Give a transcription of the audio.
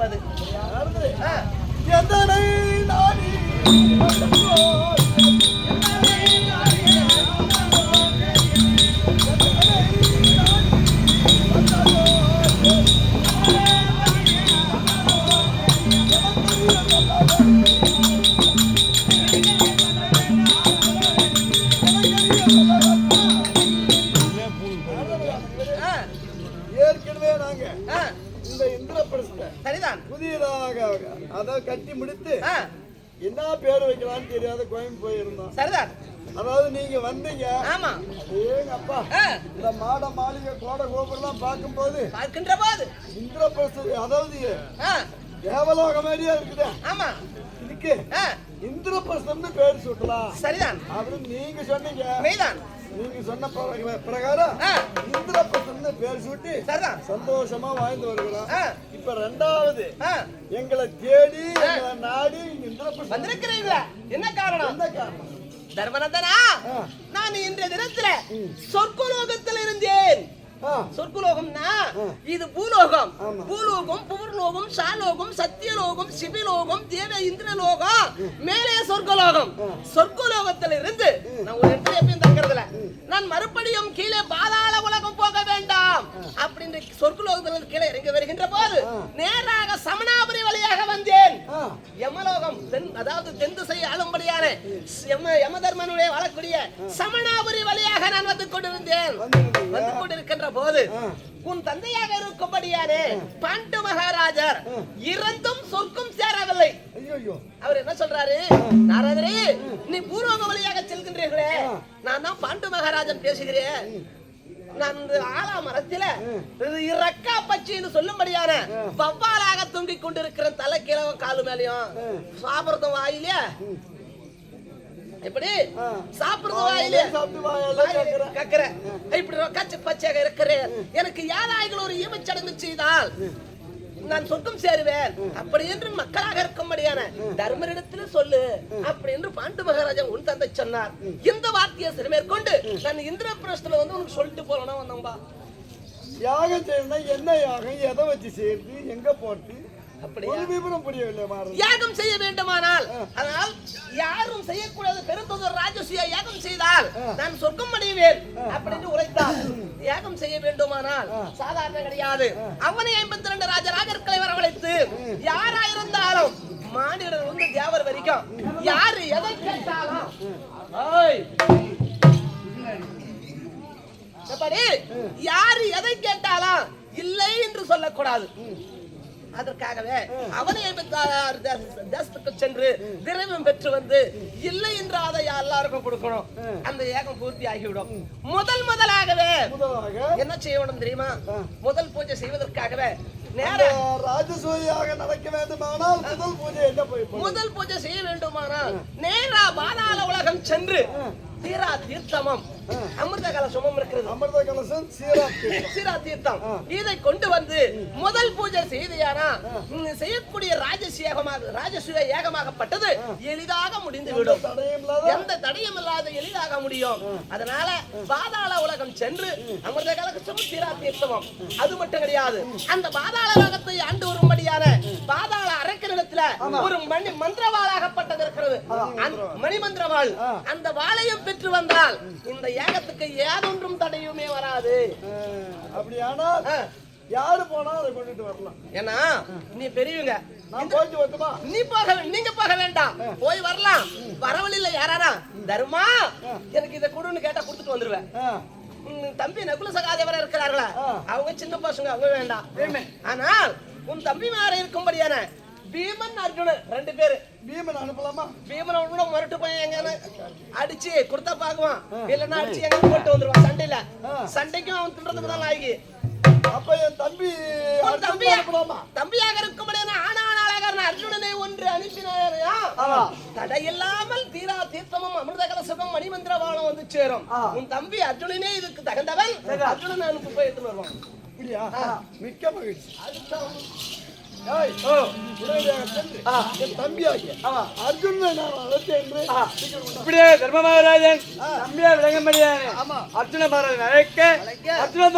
நடவது எந்தனை நாடி ஏற்கனவே நாங்க இந்த இந்திரபிரஸ்த சரிதான் புதியதாக அதை கட்டி முடித்து என்ன பேர் வைக்கலாம்னு தெரியாத கோயம் போயிருந்தோம். சரிதான். அதாவது நீங்க வந்தீங்க. ஆமா. ஏங்க அப்பா இந்த மாட மாளிகை கோடை கோபுரம் பார்க்கும்போது பார்க்கின்ற போது இந்திரபிரஸ்த அதாவது தேவலோக மாதிரியா இருக்குது. ஆமா. இதுக்கு இந்திரபிரஸ்தம்னு பேர் சுட்டலாம். சரிதான். அப்படின்னு நீங்க சொன்னீங்க. மெய்தான். நீங்க சொன்ன பிரகாரம் இந்திரபிரஸ்தம்னு பேர் சூட்டி சந்தோஷமா வாழ்ந்து வருகிறோம். இப்ப ரெண்டாவது எங்களை தேடி எங்களை நாடி இந்திரபிரஸ்தம் வந்திருக்கிறீங்களா? என்ன காரணம்? என்ன காரணம்? தர்மநந்தனா, நான் இன்றைய தினத்துல சொர்க்கலோகத்தில் இருந்தேன். சொர்க்கலோகம்னா இது பூலோகம். பூலோகம், புவர்லோகம், சாலோகம், சத்தியலோகம், சிபிலோகம், தேவ இந்திரலோகம், மேலே சொர்க்கலோகம். சொர்க்கலோகத்தில் இருந்து நான் ஒரு இடத்துல எப்பயும் தங்கறதுல நான் மறுபடியும் கீழே பாதாள உலகம் போக வேண்டாம் அப்படின்னு சொர்க்கலோகத்தில் கீழே இறங்கி வருகின்ற போது நேராக சமணாபுரி வழியாக வந்தேன். யமலோகம் அதாவது தென் திசை ஆளும்படியான யமதர்மனுடைய வாழக்கூடிய சமணாபுரி வழியாக நான் வந்து கொண்டிருந்தேன். வந்து கொண்டிருக்கின்ற போது உன் தந்தையாக இருக்கும்படியானே பாண்டு மகாராஜர் இறந்தும் சொர்க்கம் சேரவில்லை. அவர் என்ன சொல்றாரு? நாரதரே, நீ பூர்வக வழியாக செல்கின்றீர்களே, நான் தான் பாண்டு மகாராஜன் பேசுகிறேன். நான் ஆலா மரத்தில இரக்கா பச்சின்னு சொல்லும்படியான வவ்வாலாக தொங்கிக் கொண்டிருக்கிற தலை கீழவும் காலு மேலையும் சாப்பிடுறதும் வாயிலே எப்படி சாப்பிடுறது வாயிலே கக்கற இப்படி கச்சி பச்சையாக இருக்கிறேன். எனக்கு யாராய்கள் ஒரு ஈமச்சடங்கு செய்தால் நான் சொர்க்கம் சேருவேன் அப்படி என்று மக்களாக இருக்கும்படியான தர்மரிடத்துல சொல்லு அப்படி என்று பாண்டு மகாராஜா உன் தந்தை சொன்னார். இந்த வார்த்தையை சிறுமேற்கொண்டு நான் இந்திரபிரஸ்தல வந்து உனக்கு சொல்லிட்டு போறேன்னா வந்தோம்பா. யாகம் செய்யணும், என்ன யாகம், எதை வச்சு செய்யறது, எங்க போறது, யாகம் செய்ய வேண்டுமானால் ஆனால் யாரும் செய்யக்கூடாது பெருந்தொடர் ராஜசூய யாகம் செய்தால் நான் சொர்க்கம் அடைவேன் அப்படின்னு உரைத்தார். யாகம் செய்ய வேண்டுமானால் சாதாரண கிடையாது. அவனை 52 ராஜராஜர்களை வரவழைத்து யாராயிருந்தாலும் மானிடர் வந்து தேவர் வரைக்கும் யாரு எதை கேட்டாலும் யாரு எதை கேட்டாலும் இல்லை என்று சொல்லக்கூடாது. அதற்காகவே அவனை தேசத்துக்கு சென்று திரவியம் பெற்று வந்து இல்லை என்று அதை எல்லாருக்கும் கொடுக்கணும். அந்த ஏகம் பூர்த்தி ஆகிவிடும். முதலாகவே என்ன செய்யணும் தெரியுமா? முதல் பூஜை செய்வதற்காகவே ராஜசூயாக நடக்க வேண்டுமானால் முதல் பூஜை செய்ய வேண்டுமானால் நேரா பாதாள உலகம் சென்று சீரா தீர்த்தமும் அமிர்த கலசமும் இருக்கிறது. அமிர்த கலசம் சீரா தீர்த்தம் இதை கொண்டு வந்து முதல் பூஜை செய்தியானா செய்யக்கூடிய ராஜசூய ஏகமாகப்பட்டது எளிதாக முடிந்துவிடும். எந்த தடையும் இல்லாத எளிதாக முடியும். அதனால பாதாள உலகம் சென்று அமிர்த கலசமும் சீரா தீர்த்தமும் அது மட்டும் கிடையாது. அந்த பாதாள உலகத்தை ஆண்டு வரும்படியான பாதாள அரக்கனிடத்துல ஒரு மந்திரவாளாகப்பட்டது இருக்கிறது. மணிமந்திரவாள் அந்த வாளையும் பெற்று வந்தால் இந்த ஏகத்துக்கு ஏதொன்றும் தடையுமே வராது. அப்படியானால் யாரு போனா அதை கொண்டுட்டு வரலாம். ஏன்னா நீ பெரியவங்க, நீங்க போக வேண்டாம், போய் வரலாம். வரவழில யாரானா தர்மா எனக்கு இதை கொடுன்னு கேட்டா கொடுத்துட்டு வந்துருவேன். தம்பி நகுல சகாதேவரா இருக்கிறார்களா, அவங்க சின்ன பசங்க, அவங்க வேண்டாம். ஆனால் உன் தம்பி மாற இருக்கும்படியான பீமன் அர்ஜுனன் 2 பேரு பீமன் அனுப்பலாமா? பீமன் அனுப்ப மறுட்டு போய் எங்க அடிச்சு கொடுத்தா பாக்குவான், இல்லன்னா அடிச்சு எங்க போட்டு வந்துருவான். சண்டையில சண்டைக்கும் அவன் தின்றதுக்கு தான் ஆகி. அப்ப என் தம்பியாக இருக்கும்படியான ஆனாளாக அர்ஜுனனை ஒன்று அனுப்பினாரையா தடையில்லாமல் தீரா தீர்த்தமும் அமிர்த கலசமும் மணிமந்திரவாளம் வந்து சேரும். உன் தம்பி அர்ஜுனனே இதுக்கு தகுந்தவன். அர்ஜுனன் அனுப்பி போய் எடுத்து வருவான். மிக்க மகிழ்ச்சி. தம்பியாகிய அர்ஜுனனை நான் அழைத்தேன். இப்படியே தர்ம மகாராஜன் தம்பியா விளங்கும்படியான அர்ஜுன மகாராஜன் அழைக்க அர்ஜுன